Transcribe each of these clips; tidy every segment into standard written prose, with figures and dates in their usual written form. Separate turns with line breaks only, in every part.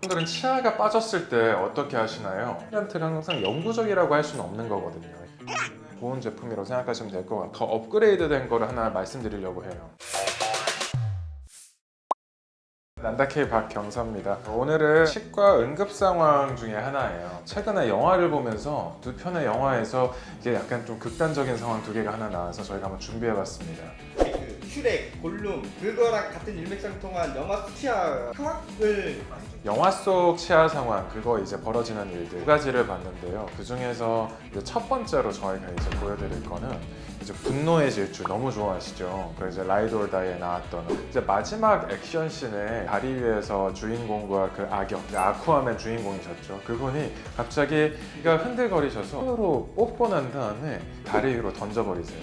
여러분들은 치아가 빠졌을 때 어떻게 하시나요? 트리트먼트는 항상 영구적이라고 할 수는 없는 거거든요. 좋은 제품이라고 생각하시면 될 것 같아요. 더 업그레이드 된 거를 하나 말씀드리려고 해요. 난다케이 박경서입니다. 오늘은 치과 응급 상황 중에 하나예요. 최근에 영화를 보면서 두 편의 영화에서 이게 약간 좀 극단적인 상황 두 개가 하나 나와서 저희가 한번 준비해봤습니다.
그 슈렉, 골룸 그거랑 같은 일맥상통한 영화 치아 상황을
영화 속 치아 상황, 그거 이제 벌어지는 일들 두 가지를 봤는데요. 그 중에서 이제 첫 번째로 저희가 이제 보여드릴 거는 이제 분노의 질주, 너무 좋아하시죠? 그 이제 라이드 올 다이에 나왔던 이제 마지막 액션 씬에 다리 위에서 주인공과 그 악역, 아쿠아맨 주인공이셨죠. 그분이 갑자기 흔들거리셔서 손으로 뽑고 난 다음에 다리 위로 던져버리세요.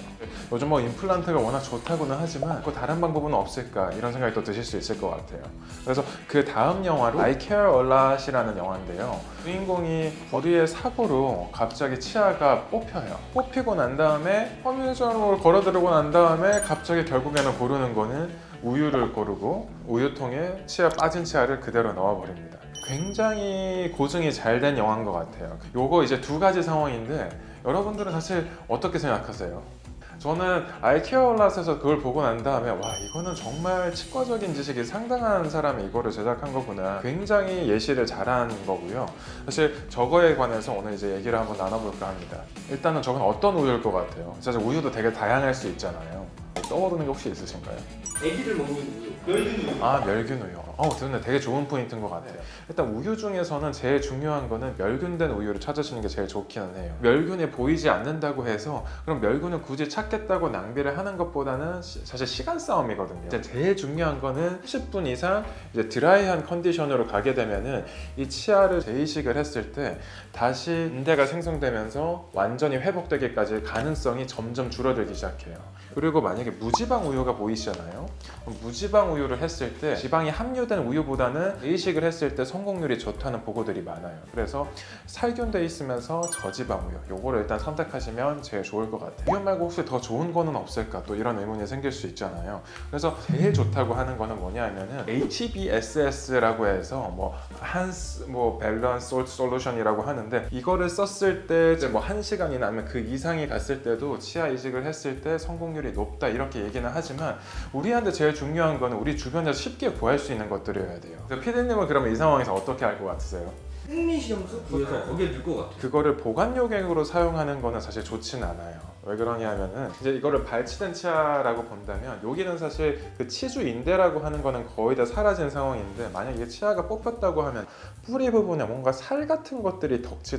요즘 뭐 임플란트가 워낙 좋다고는 하지만 그 다른 방법은 없을까 이런 생각이 또 드실 수 있을 것 같아요. 그래서 그 다음 영화로 I Care a Lot이라는 영화인데요. 주인공이 어디에 사고로 갑자기 치아가 뽑혀요. 뽑히고 난 다음에 편의점으로 걸어들고 난 다음에 갑자기 결국에는 고르는 거는 우유를 고르고 우유통에 빠진 치아를 그대로 넣어버립니다. 굉장히 고증이 잘 된 영화인 것 같아요. 요거 이제 두 가지 상황인데 여러분들은 사실 어떻게 생각하세요? 저는 I Care a Lot에서 그걸 보고 난 다음에 와, 이거는 정말 치과적인 지식이 상당한 사람이 이거를 제작한 거구나, 굉장히 예시를 잘한 거고요. 사실 저거에 관해서 오늘 이제 얘기를 한번 나눠볼까 합니다. 일단은 저건 어떤 우유일 것 같아요? 사실 우유도 되게 다양할 수 있잖아요. 떠오르는 게 혹시 있으신가요?
애기들 먹는 우유, 멸균 우유.
아, 멸균 우유. 듣네. 되게 좋은 포인트인 것 같아요. 일단 우유 중에서는 제일 중요한 거는 멸균된 우유를 찾으시는 게 제일 좋기는 해요. 멸균이 보이지 않는다고 해서 그럼 멸균을 굳이 찾겠다고 낭비를 하는 것보다는 사실 시간 싸움이거든요. 이제 제일 중요한 거는 10분 이상 이제 드라이한 컨디션으로 가게 되면은 이 치아를 재이식을 했을 때 다시 인대가 생성되면서 완전히 회복되기까지 가능성이 점점 줄어들기 시작해요. 그리고 만약에 무지방 우유가 보이시잖아요. 그럼 무지방 우유를 했을 때 지방이 함유된 우유보다는 재이식을 했을 때 성공률이 좋다는 보고들이 많아요. 그래서 살균돼 있으면서 저지방 우유, 요거를 일단 선택하시면 제일 좋을 것 같아요. 우유 말고 혹시 더 좋은 거는 없을까? 또 이런 의문이 생길 수 있잖아요. 그래서 제일 좋다고 하는 거는 뭐냐 하면은 HBSS라고 해서 한스 밸런스 솔트 솔루션이라고 하는데, 이거를 썼을 때 이제 1시간이나 아니면 그 이상이 갔을 때도 치아 이식을 했을 때 성공률이 높다 이렇게 얘기는 하지만 우리한테 제일 중요한 거는 우리 주변에서 쉽게 구할 수 있는 것들이어야 돼요. 그래서 피디님은 그러면 이 상황에서 어떻게 할 것 같으세요?
생리식염수 구해서 거기에 넣을 것 같아요.
그거를 보관요객으로 사용하는 거는 사실 좋지는 않아요. 왜 그러냐면은 이제 이거를 발치된 치아라고 본다면 여기는 사실 그 치주 인대라고 하는 거는 거의 다 사라진 상황인데, 만약 이게 치아가 뽑혔다고 하면 뿌리 부분에 뭔가 살 같은 것들이 덕지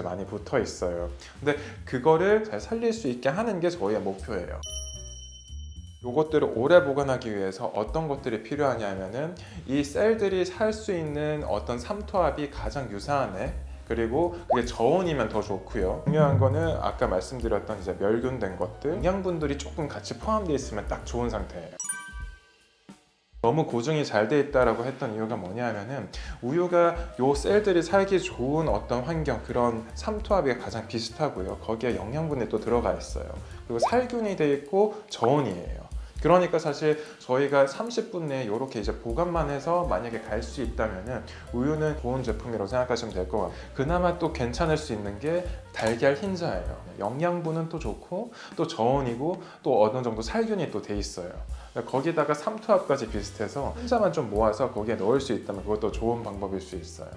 많이 붙어 있어요. 근데 그거를 잘 살릴 수 있게 하는 게 저희의 목표예요. 요것들을 오래 보관하기 위해서 어떤 것들이 필요하냐면은 이 셀들이 살 수 있는 어떤 삼투압이 가장 유사한 애, 그리고 그게 저온이면 더 좋고요. 중요한 거는 아까 말씀드렸던 이제 멸균된 것들, 영양분들이 조금 같이 포함되어 있으면 딱 좋은 상태예요. 너무 고증이 잘 돼 있다라고 했던 이유가 뭐냐면은 우유가 요 셀들이 살기 좋은 어떤 환경, 그런 삼투압이 가장 비슷하고요. 거기에 영양분이 또 들어가 있어요. 그리고 살균이 돼 있고 저온이에요. 그러니까 사실 저희가 30분 내에 이렇게 이제 보관만 해서 만약에 갈 수 있다면은 우유는 좋은 제품이라고 생각하시면 될 것 같아요. 그나마 또 괜찮을 수 있는 게 달걀 흰자예요. 영양분은 또 좋고 또 저온이고 또 어느 정도 살균이 또 돼 있어요. 거기다가 삼투압까지 비슷해서 흰자만 좀 모아서 거기에 넣을 수 있다면 그것도 좋은 방법일 수 있어요.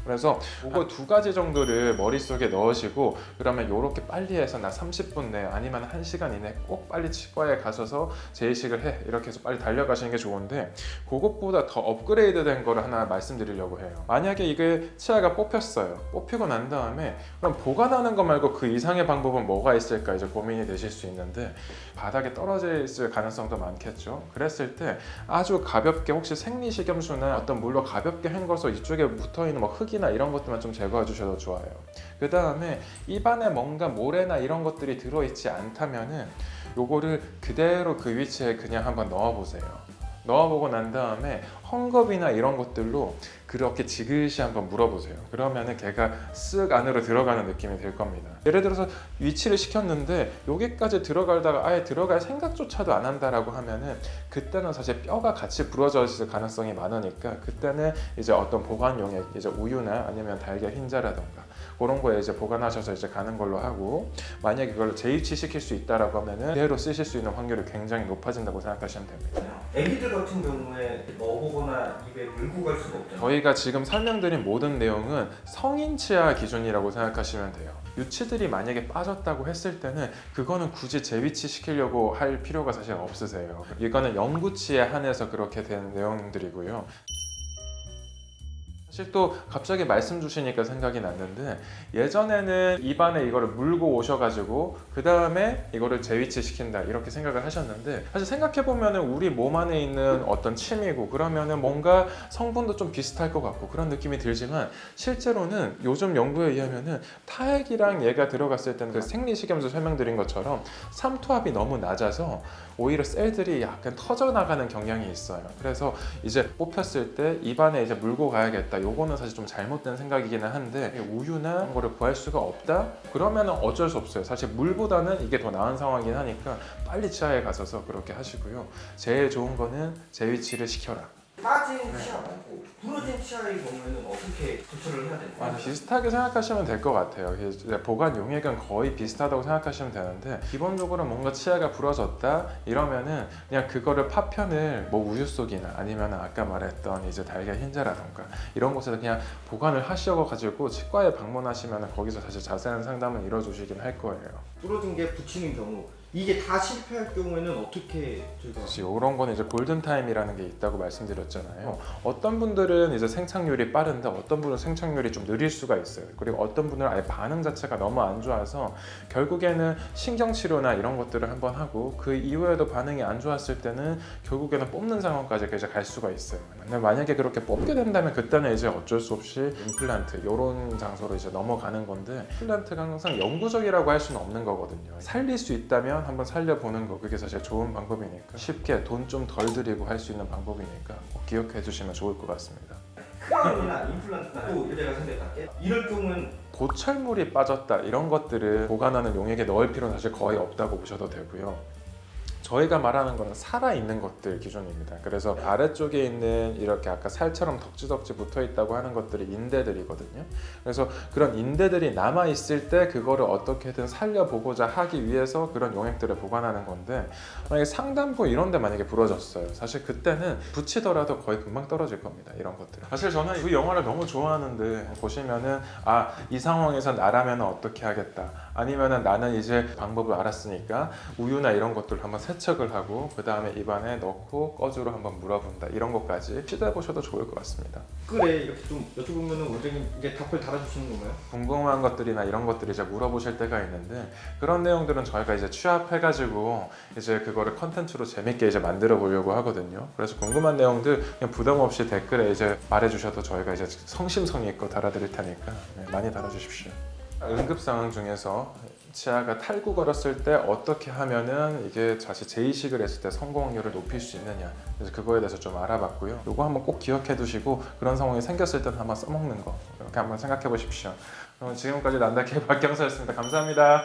그래서 이거 두 가지 정도를 머릿속에 넣으시고, 그러면 이렇게 빨리 해서 나 30분 내 아니면 1시간 이내 꼭 빨리 치과에 가셔서 재이식을 해, 이렇게 해서 빨리 달려가시는 게 좋은데, 그것보다 더 업그레이드 된 거를 하나 말씀드리려고 해요. 만약에 이게 치아가 뽑혔어요. 뽑히고 난 다음에 그럼 보관하는 거 말고 그 이상의 방법은 뭐가 있을까 이제 고민이 되실 수 있는데, 바닥에 떨어져 있을 가능성도 많겠죠. 그랬을 때 아주 가볍게 혹시 생리식염수나 어떤 물로 가볍게 헹궈서 이쪽에 붙어있는 흙이나 이런 것들만 좀 제거해 주셔도 좋아요. 그 다음에 입안에 뭔가 모래나 이런 것들이 들어있지 않다면은 요거를 그대로 그 위치에 그냥 한번 넣어보세요. 넣어보고 난 다음에 헝겊이나 이런 것들로 그 그렇게 지그시 한번 물어보세요. 그러면은 걔가 쓱 안으로 들어가는 느낌이 들 겁니다. 예를 들어서 위치를 시켰는데 여기까지 들어가다가 아예 들어갈 생각조차도 안 한다라고 하면은 그때는 사실 뼈가 같이 부러져 있을 가능성이 많으니까 그때는 이제 어떤 보관 용액, 이제 우유나 아니면 달걀 흰자라던가 그런 거에 이제 보관하셔서 이제 가는 걸로 하고, 만약에 이걸 재위치 시킬 수 있다라고 하면은 그대로 쓰실 수 있는 확률이 굉장히 높아진다고 생각하시면 됩니다.
애기들 같은 경우에 먹어보거나 입에 물고 갈 수가 없잖아요.
저희가 지금 설명드린 모든 내용은 성인 치아 기준이라고 생각하시면 돼요. 유치들이 만약에 빠졌다고 했을 때는 그거는 굳이 재위치 시키려고 할 필요가 사실 없으세요. 이거는 연구치에 한해서 그렇게 된 내용들이고요. 사실 또 갑자기 말씀 주시니까 생각이 났는데, 예전에는 입안에 이거를 물고 오셔가지고 그 다음에 이거를 재위치 시킨다 이렇게 생각을 하셨는데, 사실 생각해보면은 우리 몸 안에 있는 어떤 침이고 그러면은 뭔가 성분도 좀 비슷할 것 같고 그런 느낌이 들지만, 실제로는 요즘 연구에 의하면은 타액이랑 얘가 들어갔을 때는 그 생리식염수 설명드린 것처럼 삼투압이 너무 낮아서 오히려 셀들이 약간 터져나가는 경향이 있어요. 그래서 이제 뽑혔을 때 입안에 이제 물고 가야겠다, 요거는 사실 좀 잘못된 생각이기는 한데, 우유나 그런 거를 구할 수가 없다? 그러면 어쩔 수 없어요. 사실 물보다는 이게 더 나은 상황이긴 하니까 빨리 치아에 가셔서 그렇게 하시고요. 제일 좋은 거는 재위치를 시켜라.
빠진 치아 말고 부러진 치아의 경우에는 어떻게 조처를 해야 되나요?
비슷하게 생각하시면 될 것 같아요. 이제 보관 용액은 거의 비슷하다고 생각하시면 되는데, 기본적으로 뭔가 치아가 부러졌다 이러면은 그냥 그거를 파편을 뭐 우유 속이나 아니면 아까 말했던 이제 달걀 흰자라던가 이런 곳에서 그냥 보관을 하셔가지고 치과에 방문하시면 거기서 사실 자세한 상담을 이뤄주시긴 할 거예요.
부러진 게 붙이는 경우, 이게 다 실패할 경우에는 어떻게 저희가
이런 거는 이제 골든 타임이라는 게 있다고 말씀드렸잖아요. 어떤 분들은 이제 생착률이 빠른데 어떤 분은 생착률이 좀 느릴 수가 있어요. 그리고 어떤 분은 아예 반응 자체가 너무 안 좋아서 결국에는 신경 치료나 이런 것들을 한번 하고 그 이후에도 반응이 안 좋았을 때는 결국에는 뽑는 상황까지 이제 갈 수가 있어요. 근데 만약에 그렇게 뽑게 된다면 그때는 이제 어쩔 수 없이 임플란트 이런 장소로 이제 넘어가는 건데, 임플란트가 항상 영구적이라고 할 수는 없는 거거든요. 살릴 수 있다면 한번 살려보는 거, 그게 사실 좋은 방법이니까, 쉽게 돈 좀 덜 들이고 할 수 있는 방법이니까 꼭 기억해 주시면 좋을 것 같습니다.
크라운이나 임플란트나 또 문제가 생겼다. 이럴 경우는
고철물이 빠졌다 이런 것들을 보관하는 용액에 넣을 필요는 사실 거의 없다고 보셔도 되고요. 저희가 말하는 거는 살아있는 것들 기준입니다. 그래서 아래쪽에 있는 이렇게 아까 살처럼 덕지덕지 붙어 있다고 하는 것들이 인대들이거든요. 그래서 그런 인대들이 남아있을 때 그거를 어떻게든 살려보고자 하기 위해서 그런 용액들을 보관하는 건데, 만약에 상단부 이런 데 만약에 부러졌어요. 사실 그때는 붙이더라도 거의 금방 떨어질 겁니다. 이런 것들. 사실 저는 그 영화를 너무 좋아하는데, 보시면은 이 상황에서 나라면 어떻게 하겠다, 아니면은 나는 이제 방법을 알았으니까 우유나 이런 것들을 한번 세척을 하고 그 다음에 입안에 넣고 꺼주로 한번 물어본다, 이런 것까지 시도해 보셔도 좋을 것 같습니다.
그래, 이렇게 좀 여쭤보면은 원장님 이게 답을 달아주시는 건가요?
궁금한 것들이나 이런 것들이 이제 물어보실 때가 있는데, 그런 내용들은 저희가 이제 취합해가지고 이제 그거를 컨텐츠로 재밌게 이제 만들어 보려고 하거든요. 그래서 궁금한 내용들 그냥 부담 없이 댓글에 이제 말해주셔도 저희가 이제 성심성의껏 달아드릴 테니까 많이 달아주십시오. 응급 상황 중에서 치아가 탈구 걸었을 때 어떻게 하면은 이게 다시 재이식을 했을 때 성공 확률을 높일 수 있느냐, 그래서 그거에 대해서 좀 알아봤고요. 이거 한번 꼭 기억해 두시고 그런 상황이 생겼을 때는 한번 써먹는 거 이렇게 한번 생각해 보십시오. 지금까지 난다케 박경서였습니다. 감사합니다.